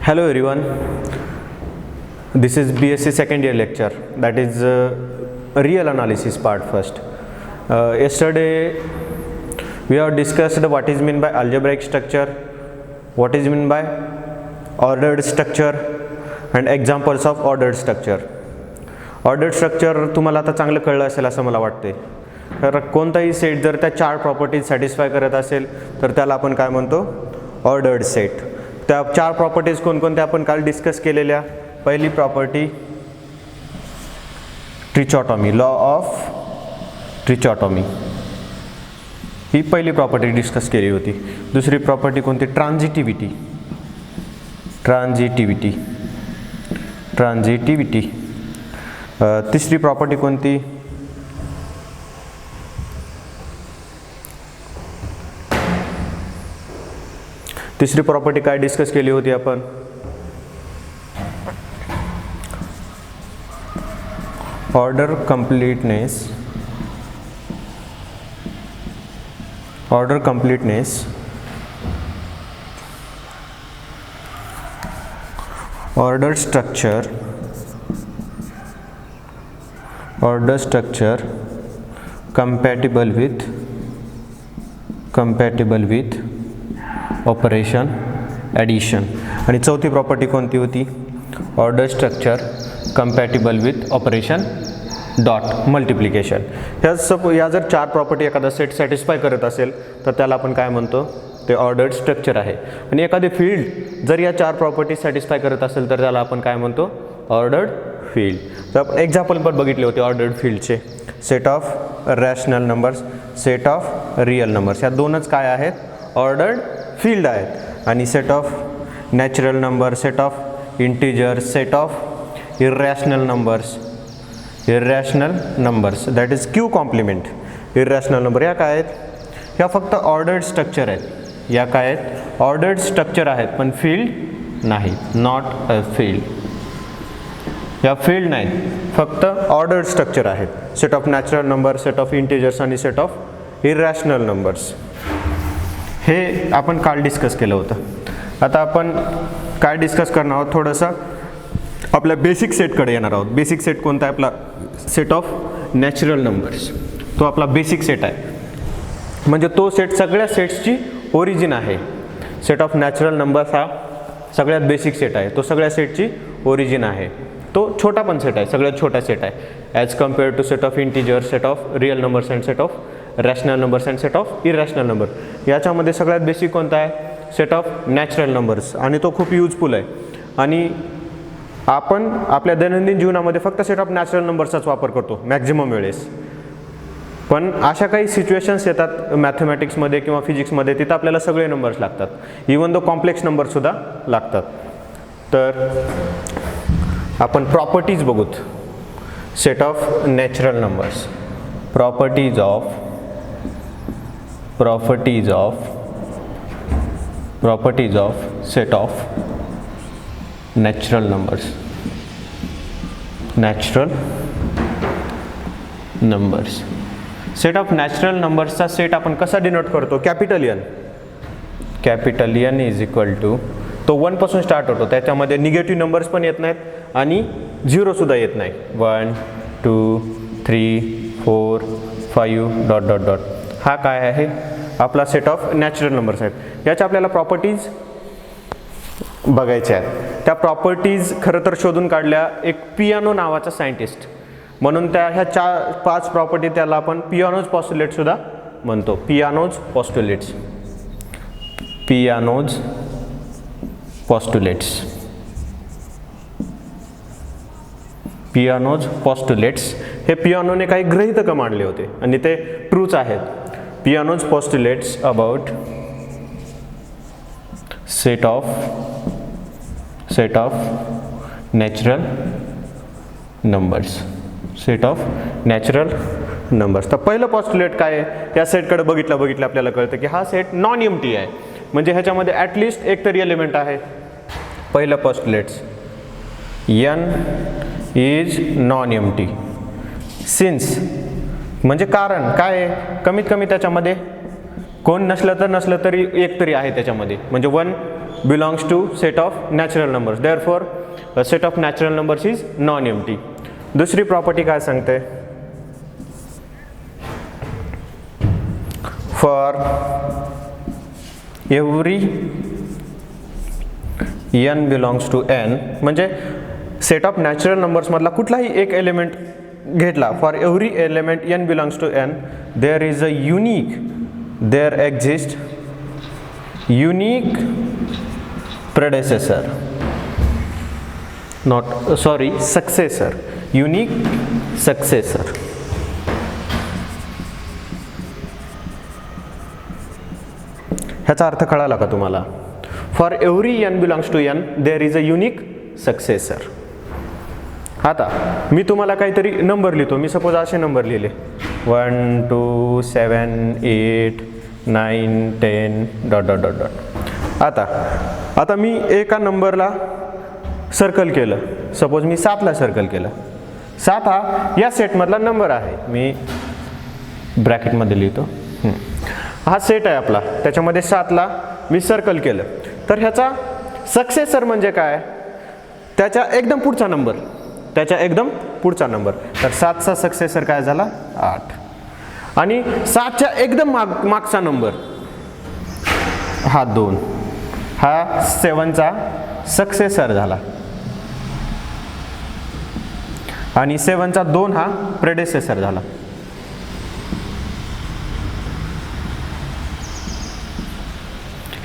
Hello everyone, this is BSc second year lecture, that is real analysis part first. Yesterday we have discussed what is meant by algebraic structure, what is meant by ordered structure and examples of ordered structure. Ordered structure तुम्हाला आता चांगलं कळलं असेल असं मला वाटते. तर कोणताही सेट जर त्या चार प्रॉपर्टीज सॅटिस्फाय करत असेल तर त्याला आपण काय म्हणतो, ऑर्डर्ड सेट. त्या चार प्रॉपर्टीज कोणकोणत्या आपण काल डिस्कस केलेल्या. पहिली प्रॉपर्टी ट्रिचॉटॉमी, लॉ ऑफ ट्रिचॉटॉमी, ही पहिली प्रॉपर्टी डिस्कस केली होती. दुसरी प्रॉपर्टी कोणती, ट्रान्झिटिव्हिटी. ट्रान्झिटिव्हिटी ट्रान्झिटिव्हिटी तिसरी प्रॉपर्टी कोणती, तिसरी प्रॉपर्टी काय डिस्कस केली होती आपण, order completeness. Order completeness, order structure, order structure compatible with operation addition. आणि चौथी प्रॉपर्टी कोणती होती, order structure compatible with operation dot multiplication. या जर चार प्रॉपर्टी एखादा सेट सॅटिस्फाय करत असेल तर त्याला आपण काय म्हणतो, ते ऑर्डर्ड स्ट्रक्चर आहे. आणि एखादी फील्ड जर या चार प्रॉपर्टी सॅटिस्फाय करत असेल तर त्याला आपण काय म्हणतो, ऑर्डर्ड फील्ड. तर एक्झाम्पल पण बघितले होते ऑर्डर्ड फील्डचे, set of rational numbers, set of real numbers. या दोनच काय आहेत, ऑर्डर्ड फील्ड आहेत. आणि set of natural number, set of integers, set of irrational numbers that is Q complement. Irrational number या काय आहेत, ह्या फक्त ऑर्डर्ड स्ट्रक्चर आहेत. या काय आहेत, ऑर्डर्ड स्ट्रक्चर आहेत पण फील्ड नाही, नॉट अ फील्ड. या फील्ड नाहीत, फक्त ऑर्डर्ड स्ट्रक्चर आहेत. Set of natural number, set of integers आणि सेट ऑफ इरॅशनल नंबर्स, हे आपण काल डिस्कस केलं होतं. आता आपण काय डिस्कस करणार आहोत, थोडंसं आपल्या बेसिक सेटकडे येणार आहोत. बेसिक सेट कोणता आहे, आपला सेट ऑफ नॅचरल नंबर्स. तो आपला बेसिक सेट आहे, म्हणजे तो सेट सगळ्या सेट्सची ओरिजिन आहे. सेट ऑफ नॅचरल नंबर्स हा सगळ्यात बेसिक सेट आहे, तो सगळ्या सेटची ओरिजिन आहे. तो छोटा पण सेट आहे, सगळ्यात छोटा सेट आहे as compare to set of integers, set of real numbers and set of rational numbers and set of irrational number. याच्यामध्ये सगळ्यात बेसिक कोणता आहे, सेट ऑफ नॅचरल नंबर्स. आणि तो खूप युजफुल आहे. आणि आपण आपल्या दैनंदिन जीवनामध्ये फक्त सेट ऑफ नॅचरल नंबर्सचाच वापर करतो मॅक्झिमम वेळेस. पण अशा काही सिच्युएशन्स येतात मॅथमॅटिक्समध्ये किंवा फिजिक्समध्ये, तिथं आपल्याला सगळे नंबर्स लागतात, इवन दो कॉम्प्लेक्स नंबरसुद्धा लागतात. तर आपण प्रॉपर्टीज बघूत. Set of natural numbers, properties of set of natural numbers. Set of natural नंबर्सचा सेट आपण कसा डिनोट करतो, capital N. Capital N is equal to, तो 1 पासून स्टार्ट होतो, त्याच्यामध्ये निगेटिव्ह नंबर्स पण येत नाहीत आणि 0सुद्धा येत नाही. 1 2 3 4 5 डॉट डॉट डॉट. हा काय आहे, आपला सेट ऑफ नॅचरल नंबर्स आहेत. याच्या आपल्याला प्रॉपर्टीज बघायच्या आहेत. त्या प्रॉपर्टीज खरं तर शोधून काढल्या एक पियानो नावाचा सायंटिस्ट, म्हणून ह्या 4-5 प्रॉपर्टी त्याला आपण पियानोज पॉस्ट्युलेटसुद्धा म्हणतो. पियानोज पॉस्ट्युलेट्स हे पियानोने काही गृहीतक मांडले होते आणि ते ट्रूच आहेत. Peano's postulates about set of natural numbers. Set of natural numbers. तर पहिलं पॉस्ट्युलेट काय आहे, या सेटकडे बघितलं आपल्याला कळतं की हा सेट नॉन एम्प्टी आहे, म्हणजे ह्याच्यामध्ये ॲटलिस्ट एक तरी एलिमेंट आहे. पहिलं postulates, N is non empty since, म्हणजे कारण काय आहे, कमीत कमी त्याच्यामध्ये कोण नसलं तरी एक तरी आहे त्याच्यामध्ये, म्हणजे 1 belongs to set of natural numbers. Therefore, a set of natural numbers is non-empty. दुसरी प्रॉपर्टी काय सांगते? For every n belongs to n, म्हणजे सेट ऑफ नॅचरल नंबर्स मधला कुठलाही एक एलिमेंट घेतला, for every element n belongs to n, there exists unique predecessor, successor, unique successor. ह्याचा अर्थ कळाला का तुम्हाला? For every n belongs to n there is a unique successor. आता मी तुम्हाला काहीतरी नंबर लिहितो. मी सपोज असे नंबर लिहिले 1 2 7 8 9 10 डॉट डॉट डॉट डॉट. आता मी एका नंबरला सर्कल केलं. सपोज मी 7ला सर्कल केलं. 7 हा या सेटमधला नंबर आहे. मी ब्रॅकेटमध्ये लिहितो. हा सेट आहे आपला, त्याच्यामध्ये 7ला मी सर्कल केलं. तर ह्याचा सक्सेसर म्हणजे काय? त्याच्या एकदम पुढचा नंबर, तर 7चा सक्सेसर काय झाला? 8. आणि 7च्या एकदम मागचा नंबर हा 2, हा 7चा सक्सेसर झाला. आणि 7चा 2 हा प्रेडेसेसर झाला.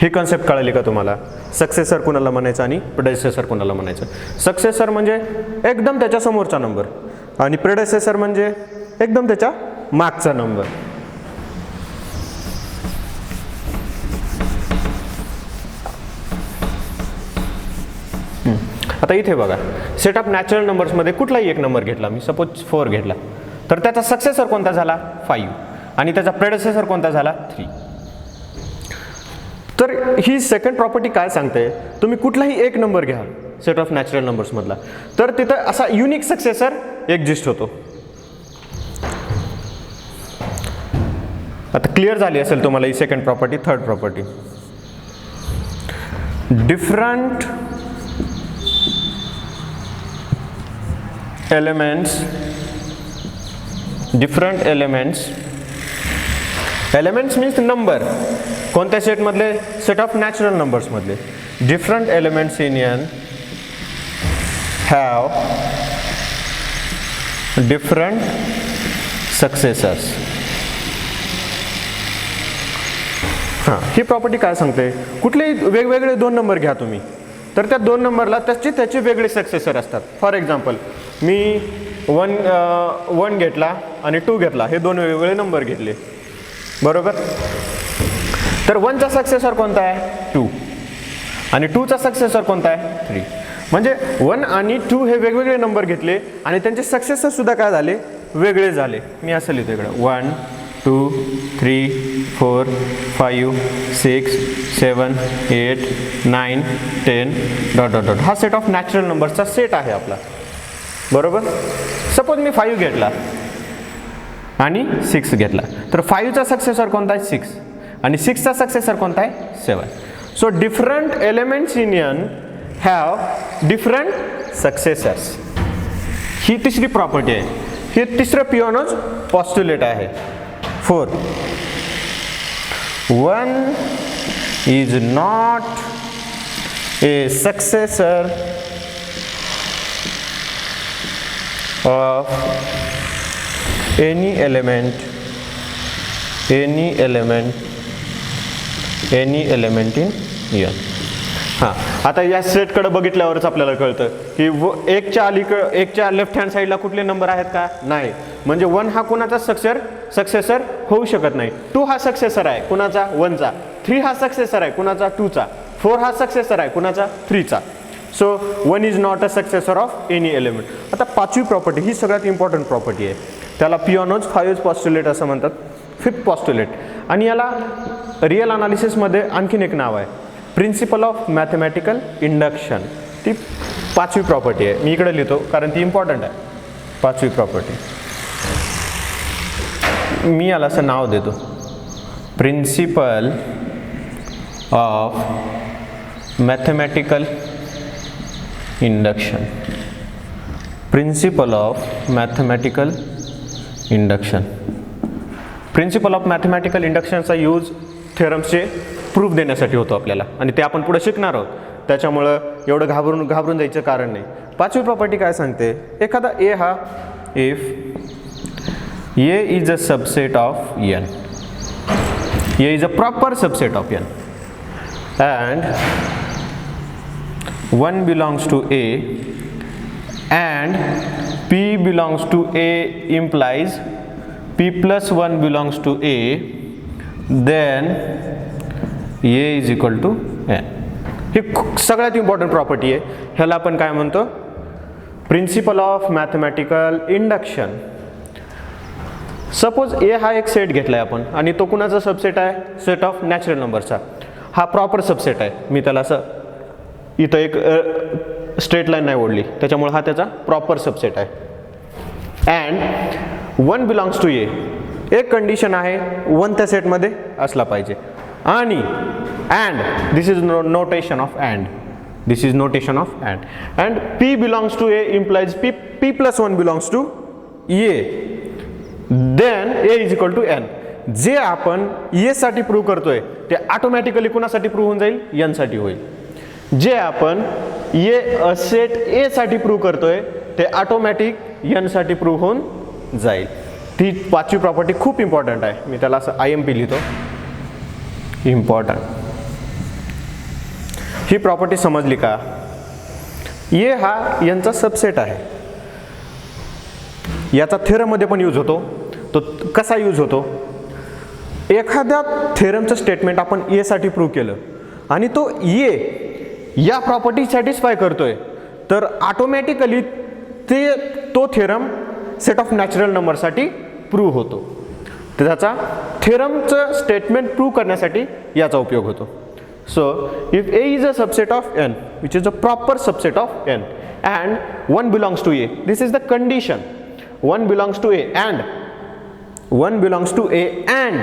ही कन्सेप्ट कळली का तुम्हाला? सक्सेसर कुणाला म्हणायचं आणि प्रेडेसेसर कुणाला म्हणायचं? सक्सेसर म्हणजे एकदम त्याच्या समोरचा नंबर आणि प्रेडेसेसर म्हणजे एकदम त्याच्या मागचा नंबर. आता इथे बघा, सेट ऑफ नॅचरल नंबर्स मध्ये कुठलाही एक नंबर घेतला, मी सपोज 4 घेतला, तर त्याचा सक्सेसर कोणता झाला? 5. आणि त्याचा प्रेडेसेसर कोणता झाला? 3. तर ही सेकंड प्रॉपर्टी काय सांगते? तुम्ही कुठलाही एक नंबर घ्या सेट ऑफ नॅचरल नंबर्स मधला, तर तिथं असा युनिक सक्सेसर एक्झिस्ट होतो. आता क्लिअर झाली असेल तुम्हाला ही second property. Third property, different elements means number. कोणत्या सेट मधले? सेट ऑफ नॅचरल नंबर्स मधले. Different elements in n have different successors. ही प्रॉपर्टी काय सांगते? कुठलेही वेगवेगळे 2 नंबर घ्या तुम्ही, तर त्या 2 नंबरला त्याचे वेगळे सक्सेसर असतात. फॉर एक्झाम्पल, मी 1 घेतला आणि 2 घेतला, हे 2 वेगवेगळे नंबर घेतले, बरोबर? तर 1चा सक्सेसर कोणता आहे? 2. आणि 2चा सक्सेसर कोणता आहे? 3. म्हणजे 1 आणि 2 हे वेगवेगळे नंबर घेतले आणि त्यांचे सक्सेसर सुद्धा काय झाले? वेगळे झाले. मी असं लिहितो इकडे 1 2 3 4 5 6 7 8 9 10 डॉट डॉट डॉट. हा सेट ऑफ नॅचरल नंबर्सचा सेट आहे आपला, बरोबर? सपोज मी 5 घेतला आणि 6 घेतला, तर 5चा सक्सेसर कोणता आहे? 6. आणि 6चा सक्सेसर कोणता आहे? 7. So different elements in n have different successors. ही तिसरी प्रॉपर्टी आहे. हे तिसरं पिओनोज पॉस्ट्युलेट आहे. 4, 1 is not a successor of any element in n. हां, आता या सेटकडे बघितल्यावरच आपल्याला कळतं की एकच्या लेफ्ट हँड साईडला कुठले नंबर आहेत का? नाही. म्हणजे 1 हा कुणाचा सक्सेसर होऊ शकत नाही. 2 हा सक्सेसर आहे कुणाचा? 1चा. 3 हा सक्सेसर आहे कुणाचा? 2चा. 4 हा सक्सेसर आहे कुणाचा? 3चा. So 1 is not a successor of any element. आता 5वी प्रॉपर्टी ही सगळ्यात इम्पॉर्टंट प्रॉपर्टी आहे. त्याला पिओनोज 5 पॉस्ट्युलेट असं म्हणतात, 5th पॉस्ट्युलेट. आणि याला रिअल अनालिसिसमध्ये आणखीन एक नाव आहे, प्रिन्सिपल ऑफ मॅथमॅटिकल इंडक्शन. ती 5वी प्रॉपर्टी आहे. मी इकडे लिहितो कारण ती इम्पॉर्टंट आहे. 5वी प्रॉपर्टी मी याला असं नाव देतो, principle of mathematical induction. Principle of mathematical induction. Principle of mathematical इंडक्शनचा यूज थेरम्सचे प्रूफ देण्यासाठी होतो आपल्याला, आणि ते आपण पुढे शिकणार आहोत, त्याच्यामुळं एवढं घाबरून जायचं कारण नाही. पाचवी प्रॉपर्टी काय सांगते, एखादा ए हा if A is a subset of N, A is a proper subset of N and 1 belongs to A and P belongs to A implies P plus 1 belongs to A, then A is equal to N. ही सगळ्यात important property आहे. ह्याला आपण काय म्हणतो, principle of mathematical induction. Suppose A हा एक set घेतलाय आपण, आणि तो कुणाचा सबसेट आहे, सेट ऑफ नॅचरल नंबरचा. हा प्रॉपर सबसेट आहे. मी त्याला असं इथं एक स्ट्रेट लाईन नाही ओढली, त्याच्यामुळे हा त्याचा प्रॉपर सबसेट आहे. अँड 1 बिलॉंग्स टू ए, एक कंडिशन आहे 1 त्या सेटमध्ये असला पाहिजे. आणि and this is notation of and, this is notation of and. And P belongs to A implies P plus 1 belongs to A, then A is equal to N. जे आपण ए साठी प्रूव्ह करतोय ते ऑटोमॅटिकली कुणासाठी प्रूव्ह होऊन जाईल, N साठी होईल. जे आपण ए सेट ए साठी प्रूव्ह करतोय ते ऑटोमॅटिक एन साठी प्रूव्ह होऊन जाईल. ती पाचवी प्रॉपर्टी खूप इम्पॉर्टंट आहे. मी त्याला असं IMP लिहितो, इम्पॉर्टंट. ही प्रॉपर्टी समजली का, ए हा एनचा सबसेट आहे. याचा थेरममध्ये पण यूज होतो. तो कसा यूज होतो, एखाद्या थेरमचं स्टेटमेंट आपण ए साठी प्रूव्ह केलं आणि तो ए या प्रॉपर्टी सॅटिस्फाय करतोय, तर ऑटोमॅटिकली तो थेरम सेट ऑफ नॅचरल नंबरसाठी प्रूव्ह होतो. त्याचा थेरमचं स्टेटमेंट प्रूव्ह करण्यासाठी याचा उपयोग होतो. So if A is a subset of N which is a proper subset of N and 1 belongs to A, this is the condition. 1 belongs to A and 1 belongs to A and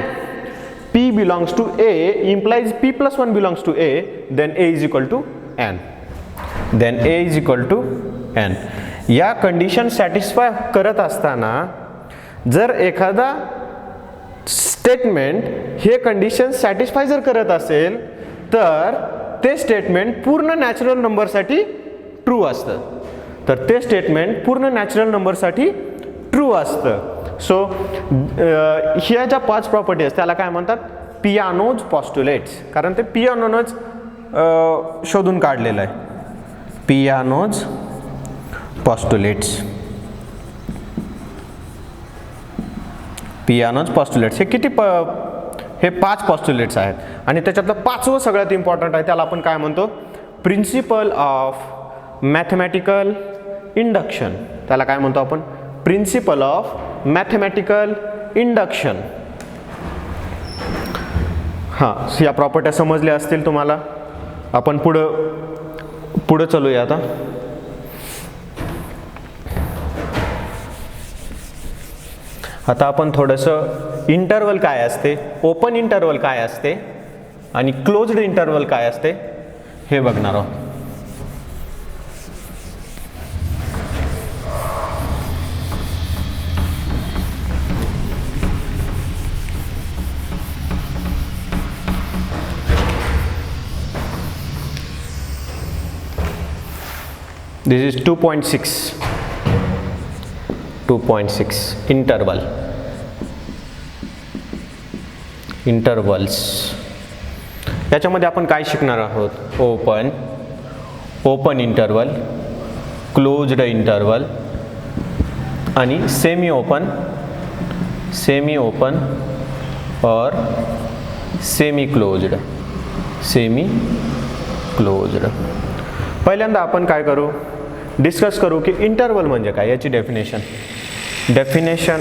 P belongs to A implies P plus 1 belongs to A, then A is equal to N. Then A is equal to N. या condition satisfy करत असताना जर एखादा statement हे condition satisfy जर करत असेल तर ते स्टेटमेंट पूर्ण नॅचरल नंबरसाठी ट्रू असतं. तर ते स्टेटमेंट पूर्ण नॅचरल नंबरसाठी ट्रू असतं. सो ह्या ज्या 5 प्रॉपर्टी आहेत त्याला काय म्हणतात, पियानोज पॉस्टुलेट्स, कारण ते पियानोनच शोधून काढलेलं आहे. पियानोज पॉस्टुलेट्स, पियानोज पॉस्टुलेट्स हे किती हे 5 पॉस्टुलेट्स आहेत, आणि त्याच्यातलं 5वं सगळ्यात इम्पॉर्टंट आहे. त्याला आपण काय म्हणतो, प्रिन्सिपल ऑफ मॅथमॅटिकल इंडक्शन. त्याला काय म्हणतो आपण, प्रिन्सिपल ऑफ मॅथमॅटिकल इंडक्शन. हां, या प्रॉपर्ट्या समजल्या असतील तुम्हाला. आपण पुढं चलूया आता. आता आपण थोडंसं इंटरवल काय असते, ओपन इंटरवल काय असते आणि क्लोज्ड इंटरवल काय असते हे बघणार आहोत. This is 2.6 interval, intervals. याच्यामध्ये आपण काय शिकणार आहोत, ओपन इंटरवल, क्लोज्ड इंटरवल आणि semi open or semi closed. पहिल्यांदा आपण काय करू, डिस्कस करू की इंटरवल म्हणजे काय, याची definition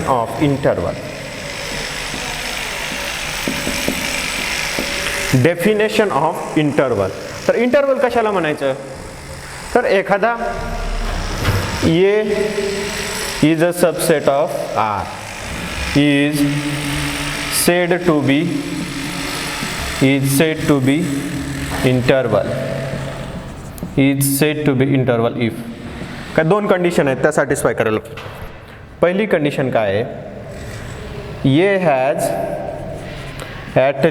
of interval. Definition of interval. तर इंटरवल कशाला म्हणायचं, तर एखादा A is a subset of R is said to be interval is said to be interval if. काय दोन कंडिशन आहेत त्या सॅटिस्फाय करायला. पहिली कंडिशन काय आहे, ए हॅज ॲट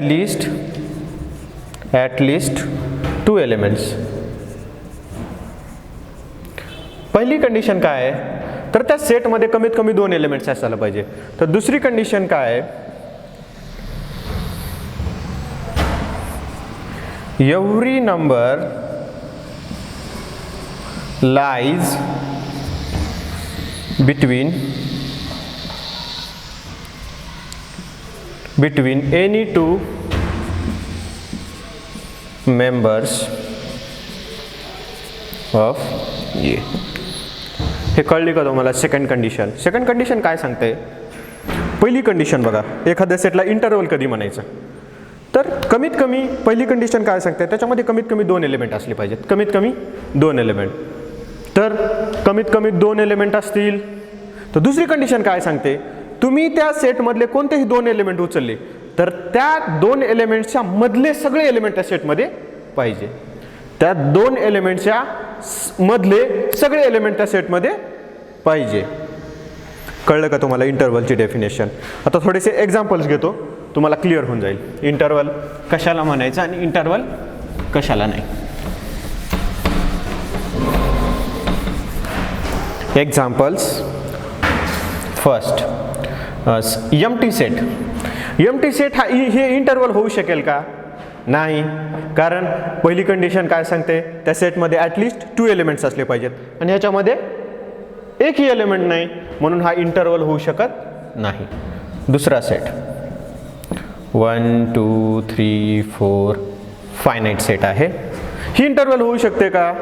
लिस्ट 2 एलिमेंट्स. पहिली कंडिशन काय आहे, तर त्या सेटमध्ये कमीत कमी 2 एलिमेंट्स असायला पाहिजे. तर दुसरी कंडिशन काय आहे, every number lies between any 2 members of A. हे कळली का तुम्हाला सेकंड कंडिशन काय सांगते. पहिली कंडिशन बघा, एखाद्या सेटला इंटरवल कधी म्हणायचं, तर कमीत कमी पहिली कंडिशन काय सांगते, त्याच्यामध्ये कमीत कमी 2 एलिमेंट असले पाहिजेत. कमीत कमी 2 एलिमेंट. तर कमीत कमी 2 एलिमेंट असतील. तर दुसरी कंडिशन काय सांगते, तुम्ही त्या सेटमधले कोणतेही 2 एलिमेंट उचलले तर त्या 2 एलिमेंट्सच्या मधले सगळे एलिमेंट त्या सेटमध्ये पाहिजे. त्या 2 एलिमेंट्सच्या मधले सगळे एलिमेंट त्या सेटमध्ये पाहिजे. कळलं का तुम्हाला इंटरवलची डेफिनेशन. आता थोडेसे एक्झाम्पल्स घेतो, तुम्हाला क्लिअर होऊन जाईल इंटरवल कशाला म्हणायचं आणि इंटरवल कशाला नाही. Examples. First, empty set. Empty set हे इंटरवल होऊ शकेल का, नाही. कारण पहिली कंडिशन काय सांगते, त्या सेटमध्ये ॲटलिस्ट 2 एलिमेंट्स असले पाहिजेत आणि ह्याच्यामध्ये एकही एलिमेंट नाही, म्हणून हा इंटरवल होऊ शकत नाही. दुसरा सेट 1 2 3 4 फायनाईट सेट आहे, ही इंटरवल होऊ शकते का.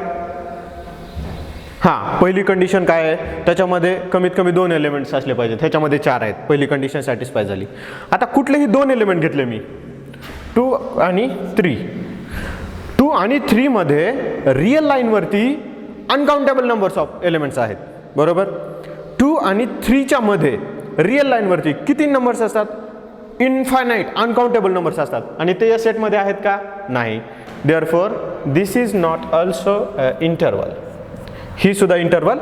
हां, पहिली कंडिशन काय आहे, त्याच्यामध्ये कमीत कमी 2 एलिमेंट्स असले पाहिजेत, ह्याच्यामध्ये 4 आहेत. पहिली कंडिशन सॅटिस्फाय झाली. आता कुठलेही 2 एलिमेंट घेतले मी, 2 आणि 3. 2 आणि 3 मध्ये रिअल लाईनवरती अनकाउंटेबल नंबर्स ऑफ एलिमेंट्स आहेत, बरोबर. 2 आणि 3च्या मध्ये रिअल लाईनवरती किती नंबर्स असतात, इनफायनाईट अनकाउंटेबल नंबर्स असतात आणि ते या सेटमध्ये आहेत का, नाही. Therefore this is not also interval. ही सुद्धा इंटरवल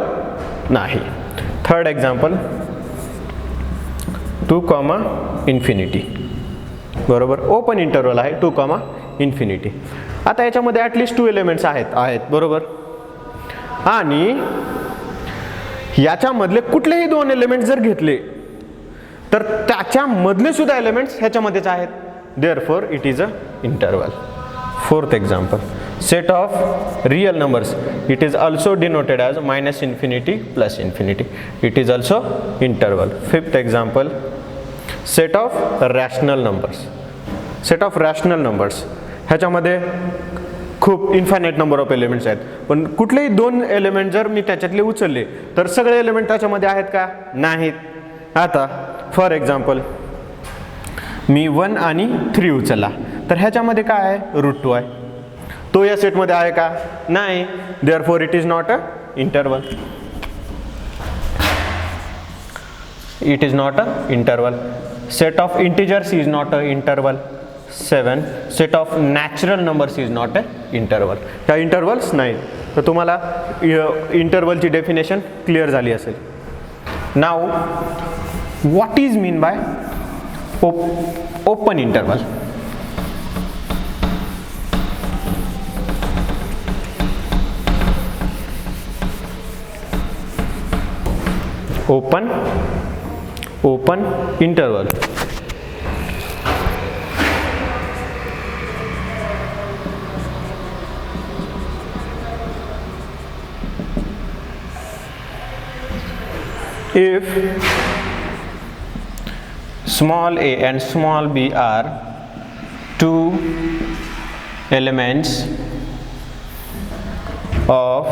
नाही. थर्ड एक्झाम्पल 2, इन्फिनिटी, बरोबर. ओपन इंटरवल आहे 2, इन्फिनिटी. आता याच्यामध्ये ॲटलिस्ट 2 एलिमेंट्स आहेत, बरोबर. आणि याच्यामधले कुठलेही 2 एलिमेंट्स जर घेतले तर त्याच्यामधले सुद्धा एलिमेंट्स ह्याच्यामध्येच आहेत. Therefore it is a interval. Fourth example, set of real numbers, it is also denoted as -infinity plus infinity, it is also interval. Fifth example, set of rational numbers, ह्याच्यामध्ये खूप infinite number of elements आहेत, पण कुठलेही 2 element जर मी त्याच्यातले उचलले तर सगळे एलिमेंट त्याच्यामध्ये आहेत का, नाहीत. आता फॉर एक्झाम्पल मी 1 आणि 3 उचलला, तर ह्याच्यामध्ये काय आहे, √2 आहे. तो या सेटमध्ये आहे का, नाही. Therefore it is not a interval. It is not a interval. Set of integers is not a interval. 7, set of natural numbers is not a interval. ह्या इंटरवल्स नाहीत. तर तुम्हाला इंटरवलची डेफिनेशन क्लिअर झाली असेल. Now what is mean by open interval. open interval. If small a and small b are 2 elements of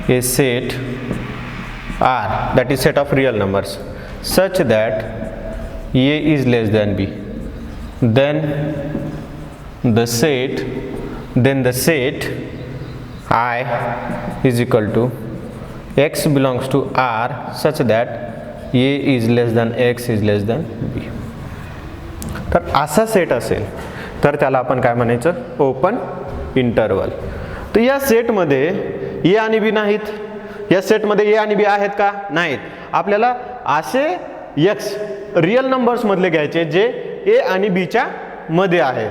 a set R, that is set of real numbers, such that A is less than B, then the set I is equal to x belongs to R such that A is less than x is less than B. तर असा set असेल तर त्याला आपण काय म्हणायचं, open interval. तर या सेटमध्ये ए आणि बी नाहीत. या सेटमध्ये ए आणि बी आहेत का? नाहीत. आपल्याला असे एक्स रिअल नंबर्स मधले घ्यायचे जे ए आणि बीच्या मध्ये आहेत.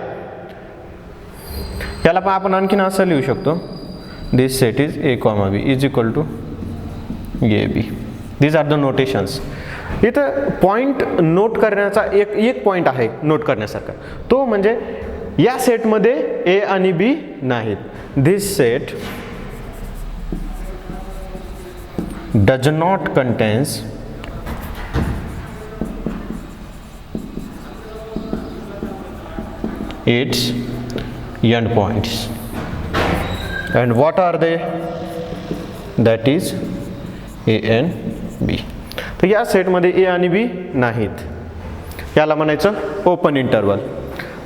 याला पण आपण आणखीन असं लिहू शकतो, this set is A comma B is equal to A B. These are the notations. इथं पॉईंट नोट करण्याचा एक पॉईंट आहे नोट करण्यासारखा, तो म्हणजे या सेटमध्ये ए आणि बी नाहीत. This set does not contains its endpoints. And what are they? That is A and B. तर या सेटमध्ये ए आणि बी नाहीत. याला म्हणायचं ओपन इंटरवल.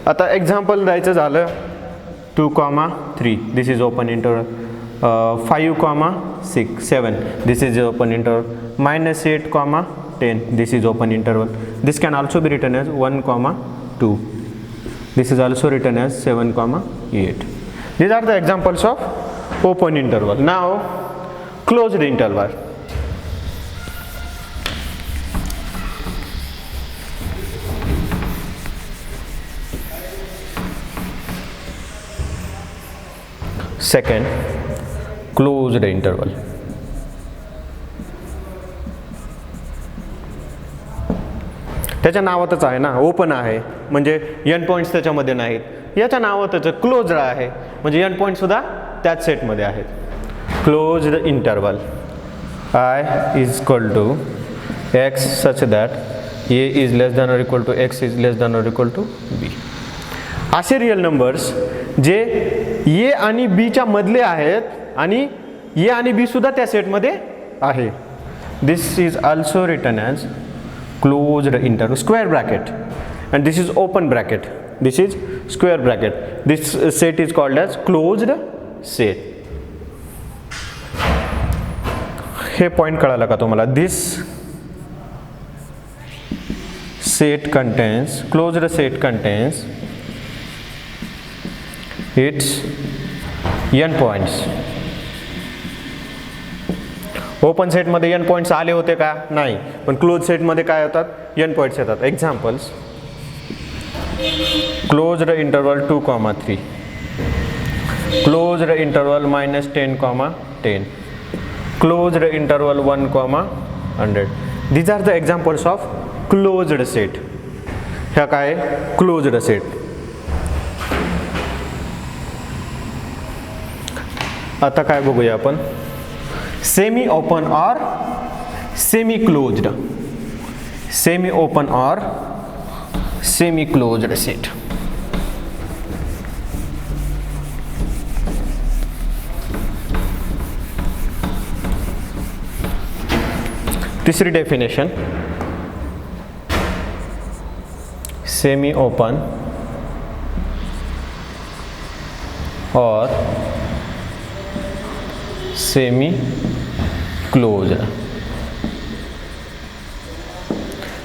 आता एक्झाम्पल द्यायचं झालं 2,3 this is open interval. 5,6 7 this is open interval. -8,10 this is open interval. This can also be written as 1,2. This is also written as 7,8. These are the examples of open interval. Now closed interval. Second, closed interval. त्याच्या नावातच आहे ना, open आहे म्हणजे end points त्याच्यामध्ये नाहीत. याच्या नावातच क्लोज्ड आहे म्हणजे एंड पॉईंट सुद्धा त्याच सेटमध्ये आहेत. Closed interval I is equal to x such that a is less than or equal to x is less than or equal to b. असे रिअल नंबर्स जे ए आणि बीच्या मधले आहेत आणि ए आणि बी सुद्धा त्या सेटमध्ये आहे. This is also written as closed interval, square bracket, and this is open bracket, this is square bracket. This set is called as closed set. हे पॉइंट कळाला का तुम्हाला? This set contains, closed set contains its endpoints. Open सेटमध्ये end points आले होते का? नाही. पण क्लोज सेटमध्ये काय होतात? एंड पॉईंट्स येतात. Examples closed interval 2,3, closed interval -10,10, closed interval 1,100. These are the examples of closed set. ह्या काय? Closed set. आता काय बघूया आपण? Semi open or semi closed. Semi open or semi closed set. तीसरी definition, semi open or semi closed.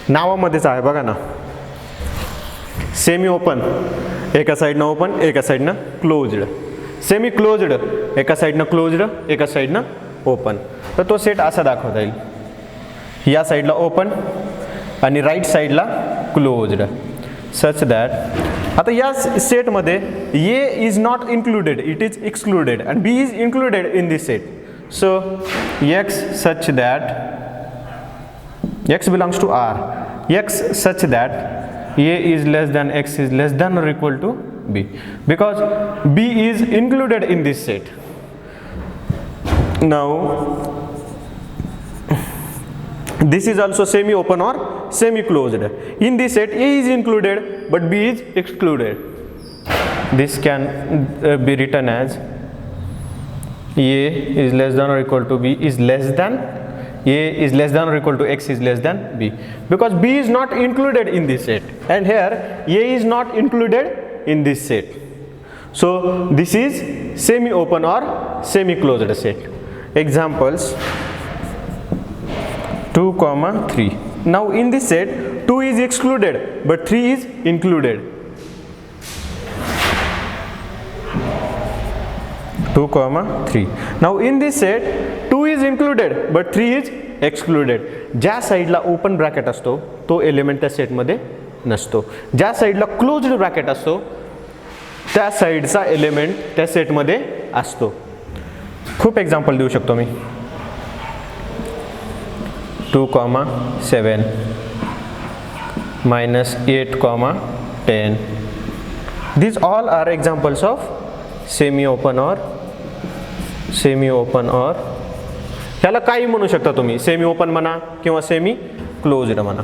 नावामध्येच आहे बघा ना. सेमी ओपन एका साईडनं ओपन, एका साईडनं क्लोज्ड. सेमी क्लोज्ड एका साईडनं क्लोज्ड, एका साईडनं ओपन. तर तो सेट असा दाखवता येईल. या साईडला ओपन आणि राईट साईडला क्लोज्ड सच दॅट. आता या सेटमध्ये A is not included, it is excluded, and B is included in this set. So x such that x belongs to R, x such that a is less than x is less than or equal to b, because b is included in this set. Now this is also semi open or semi closed. In this set a is included but b is excluded. This can be written as a is less than or equal to b is less than, a is less than or equal to x is less than b, because b is not included in this set, and here a is not included in this set. So this is semi open or semi closed set. Examples 2,3. Now in this set 2 is excluded but 3 is included. 2, 3. Now in this set 2 is included but 3 is excluded. ज्या साईडला open bracket असतो तो element त्या सेटमध्ये नसतो. ज्या साईडला closed bracket असतो त्या साईडचा एलिमेंट त्या सेटमध्ये असतो. खूप एक्झाम्पल देऊ शकतो मी. 2, 7 -8, 10. These all are examples of semi-open or ह्याला काही म्हणू शकता तुम्ही. सेमी ओपन म्हणा किंवा सेमी क्लोज्ड म्हणा.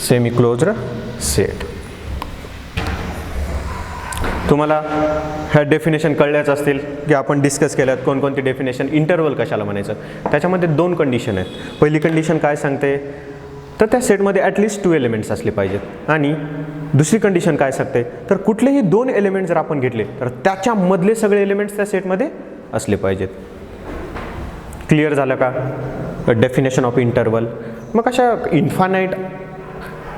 Semi closed set. तुम्हाला ह्या डेफिनेशन कळल्याच असतील की आपण डिस्कस केल्यात कोणकोणती डेफिनेशन. इंटरवल कशाला म्हणायचं त्याच्यामध्ये 2 कंडिशन आहेत. पहिली कंडिशन काय सांगते तर त्या सेटमध्ये ॲटलिस्ट 2 एलिमेंट्स असले पाहिजेत. आणि दुसरी कंडिशन काय सांगते तर कुठलेही 2 एलिमेंट जर आपण घेतले तर त्याच्यामधले सगळे एलिमेंट्स त्या सेटमध्ये असले पाहिजेत. क्लिअर झालं का डेफिनेशन ऑफ इंटरवल. मग अशा infinite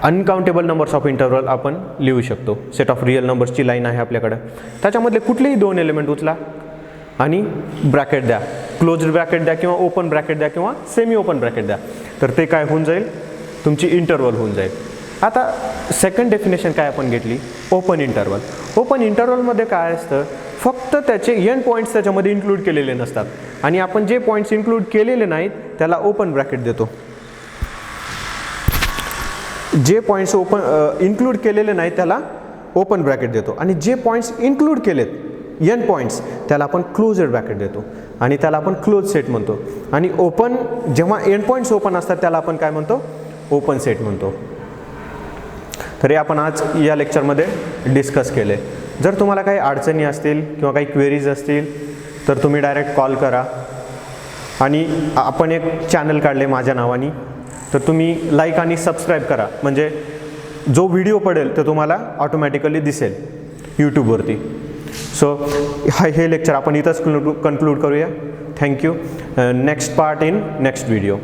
uncountable numbers of interval आपण लिहू शकतो. सेट ऑफ रिअल नंबर्सची लाईन आहे आपल्याकडं. त्याच्यामधले कुठलेही 2 एलिमेंट उचला आणि ब्रॅकेट द्या. क्लोज्ड ब्रॅकेट द्या किंवा ओपन ब्रॅकेट द्या किंवा सेमी ओपन ब्रॅकेट द्या. तर ते काय होऊन जाईल तुमची इंटरवल होऊन जाईल. आता सेकंड डेफिनेशन काय आपण घेतली ओपन इंटरवल. ओपन इंटरवलमध्ये काय असतं फक्त त्याचे एंड पॉईंट्स त्याच्यामध्ये इन्क्लूड केलेले नसतात आणि आपण जे पॉईंट्स इन्क्लूड केलेले नाहीत त्याला ओपन ब्रॅकेट देतो. जे पॉईंट्स इन्क्लूड केलेले नाहीत त्याला ओपन ब्रॅकेट देतो आणि जे पॉईंट्स इन्क्लूड केलेत एंड पॉईंट्स त्याला आपण क्लोज्ड ब्रॅकेट देतो आणि त्याला आपण क्लोज सेट म्हणतो. आणि ओपन जेव्हा एंड पॉईंट्स ओपन असतात त्याला आपण काय म्हणतो ओपन सेट म्हणतो. तर हे आपण आज या लेक्चरमध्ये डिस्कस केले. जर तुम्हाला काही अडचणी असतील किंवा काही क्वेरीज असतील तर तुम्ही डायरेक्ट कॉल करा. आणि आपण एक चॅनल काढले माझ्या नावाने तर तुम्ही लाईक आणि सबस्क्राईब करा म्हणजे जो व्हिडिओ पडेल तो तुम्हाला ऑटोमॅटिकली दिसेल यूट्यूबवरती. सो हे लेक्चर आपण इथंच कन्क्लूड करूया. Thank you. Next part in next video.